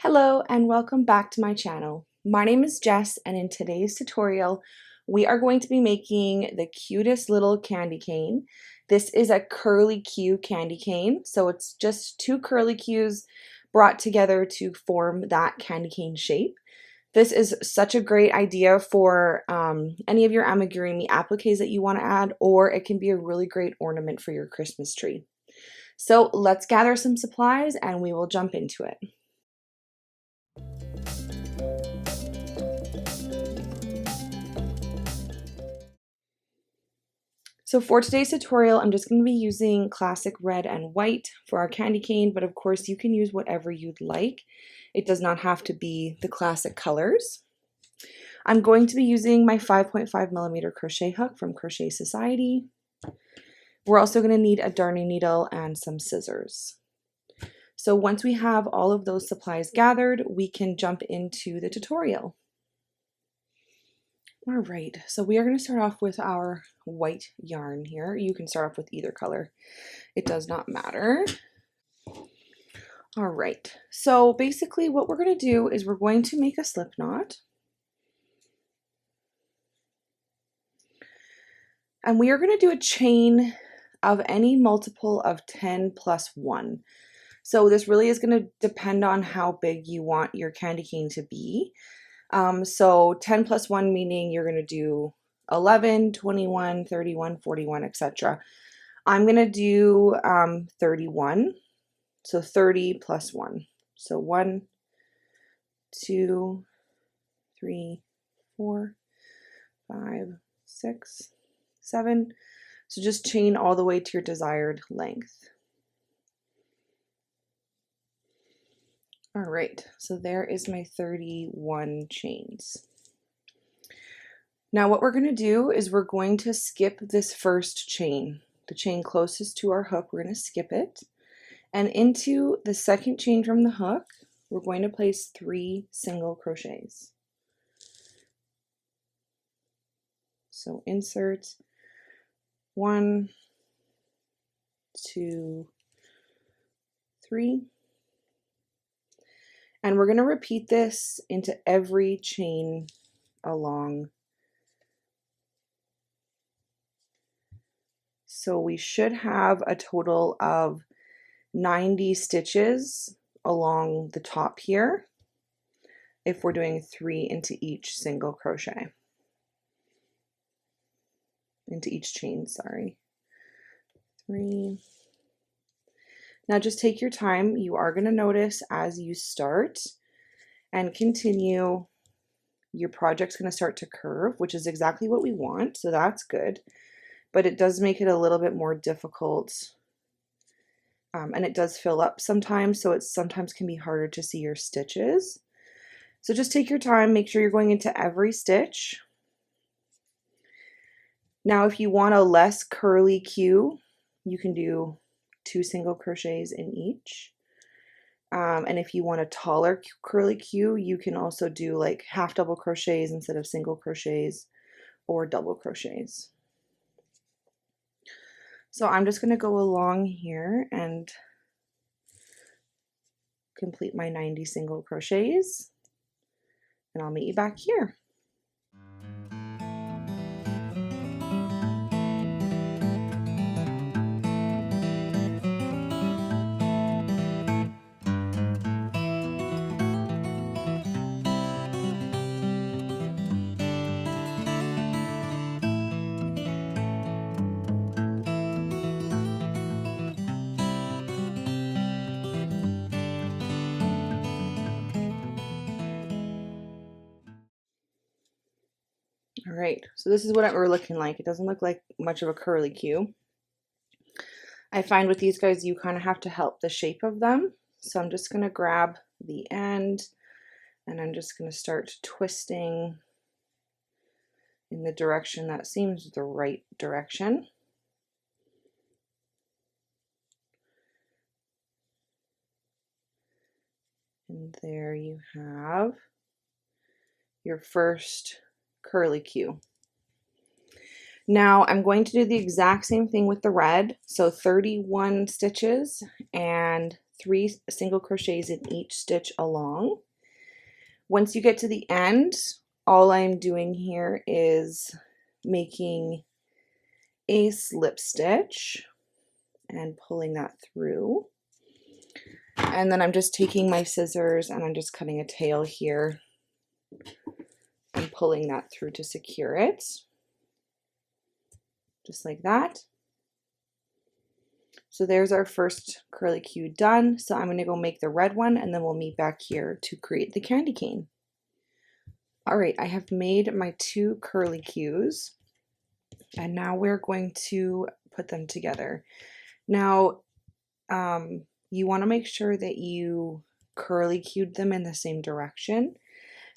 Hello and welcome back to my channel. My name is Jess and in today's tutorial we are going to be making the cutest little candy cane. This is a curly Q candy cane, so it's just two curly Qs brought together to form that candy cane shape. This is such a great idea for any of your amigurumi appliques that you want to add, or it can be a really great ornament for your Christmas tree. So let's gather some supplies and we will jump into it. So for today's tutorial, I'm just going to be using classic red and white for our candy cane, but of course you can use whatever you'd like. It does not have to be the classic colors. I'm going to be using my 5.5mm crochet hook from Crochet Society. We're also going to need a darning needle and some scissors. So once we have all of those supplies gathered, we can jump into the tutorial. All right, so we are going to start off with our white yarn here. You can start off with either color. It does not matter. All right, so basically what we're going to do is we're going to make a slip knot. And we are going to do a chain of any multiple of 10 plus 1. So this really is going to depend on how big you want your candy cane to be. So 10 plus 1 meaning you're going to do 11, 21, 31, 41, etc. I'm going to do 31. So 30 plus 1. So 1, 2, 3, 4, 5, 6, 7. So just chain all the way to your desired length. All right, so there is my 31 chains. Now what we're going to do is we're going to skip this first chain, the chain closest to our hook. We're going to skip it, and into the second chain from the hook, we're going to place 3 single crochets. So insert 1, 2, 3. And we're going to repeat this into every chain along. So we should have a total of 90 stitches along the top here if we're doing 3 into each single crochet. Into each chain, sorry. 3. Now just take your time. You are going to notice as you start and continue, your project's going to start to curve, which is exactly what we want, so that's good. But it does make it a little bit more difficult, and it does fill up sometimes, so it sometimes can be harder to see your stitches. So just take your time, make sure you're going into every stitch. Now if you want a less curly Q, you can do 2 single crochets in each. And if you want a taller curly Q, you can also do like half double crochets instead of single crochets, or double crochets. So I'm just going to go along here and complete my 90 single crochets, and I'll meet you back here. All right, so this is what we're looking like. It doesn't look like much of a curly Q. I find with these guys, you kind of have to help the shape of them. So I'm just going to grab the end and I'm just going to start twisting in the direction that seems the right direction. And there you have your first curly Q. Now I'm going to do the exact same thing with the red, so 31 stitches and 3 single crochets in each stitch along. Once you get to the end, all I'm doing here is making a slip stitch and pulling that through. And then I'm just taking my scissors and I'm just cutting a tail here and pulling that through to secure it. Just like that. So there's our first curly cue done. So I'm going to go make the red one and then we'll meet back here to create the candy cane. All right, I have made my 2 curly cues and now we're going to put them together. Now, you want to make sure that you curly cued them in the same direction.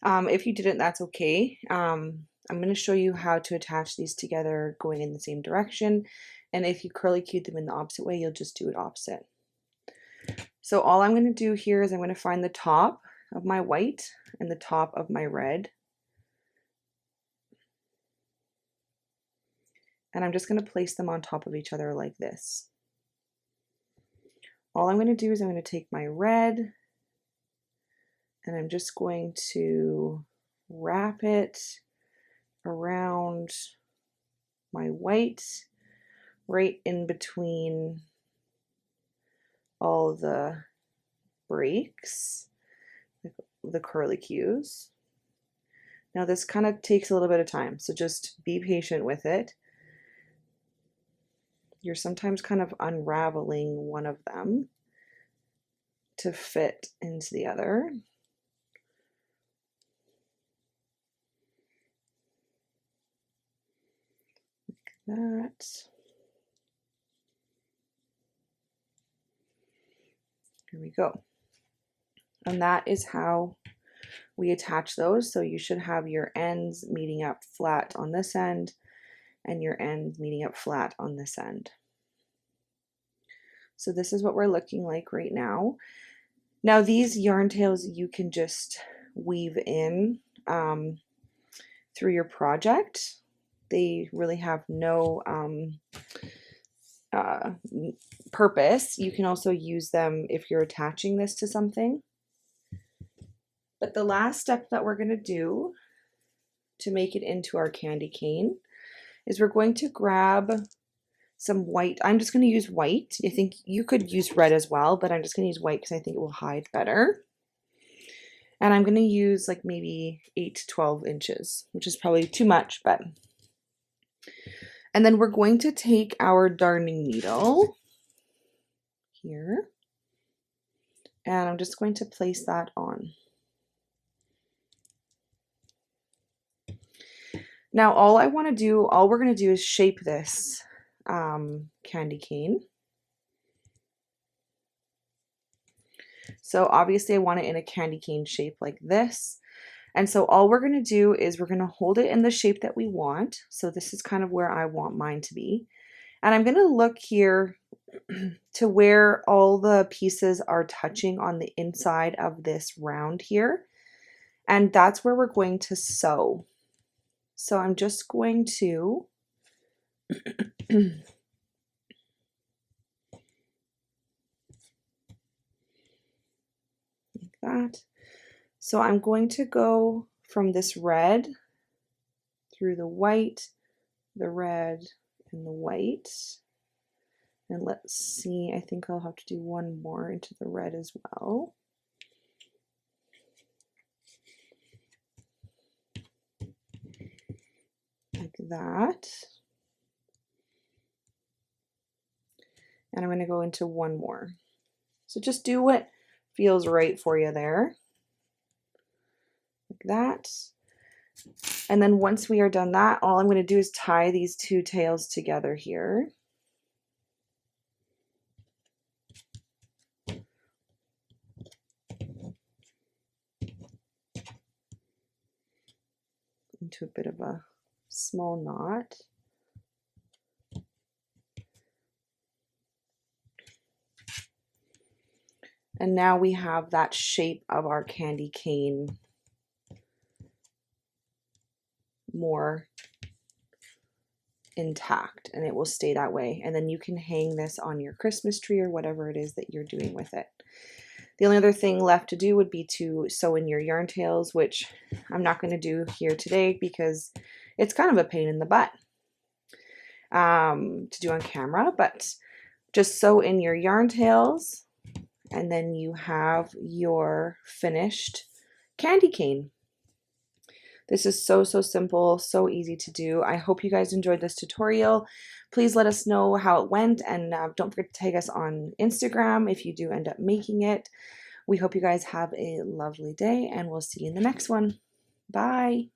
If you didn't, that's okay. I'm going to show you how to attach these together going in the same direction. And if you curly cued them in the opposite way, you'll just do it opposite. So all I'm going to do here is I'm going to find the top of my white and the top of my red. And I'm just going to place them on top of each other like this. All I'm going to do is I'm going to take my red and I'm just going to wrap it around my white, right in between all the breaks, the curly cues. Now this kind of takes a little bit of time, so just be patient with it. You're sometimes kind of unraveling one of them to fit into the other. Like that. Here we go. And that is how we attach those. So you should have your ends meeting up flat on this end and your ends meeting up flat on this end. So this is what we're looking like right now. Now these yarn tails you can just weave in through your project. They really have no purpose. You can also use them if you're attaching this to something. But the last step that we're going to do to make it into our candy cane is we're going to grab some white. I'm just going to use white. I think you could use red as well, but I'm just going to use white because I think it will hide better. And I'm going to use like maybe 8 to 12 inches, which is probably too much, but. And then we're going to take our darning needle here, and I'm just going to place that on. Now all we're going to do is shape this candy cane. So obviously I want it in a candy cane shape like this. And so all we're going to do is we're going to hold it in the shape that we want. So this is kind of where I want mine to be. And I'm going to look here to where all the pieces are touching on the inside of this round here. And that's where we're going to sew. So I'm just going to like that. So I'm going to go from this red through the white, the red, and the white. And let's see, I think I'll have to do one more into the red as well. Like that. And I'm going to go into one more. So just do what feels right for you there. Like that. And then once we are done that, all I'm going to do is tie these 2 tails together here. Into a bit of a small knot. And now we have that shape of our candy cane more intact, and it will stay that way. And then you can hang this on your Christmas tree or whatever it is that you're doing with it. The only other thing left to do would be to sew in your yarn tails, which I'm not going to do here today because it's kind of a pain in the butt to do on camera, but just sew in your yarn tails and then you have your finished candy cane. This is so simple, so easy to do. I hope you guys enjoyed this tutorial. Please let us know how it went, and don't forget to tag us on Instagram if you do end up making it. We hope you guys have a lovely day, and we'll see you in the next one. Bye.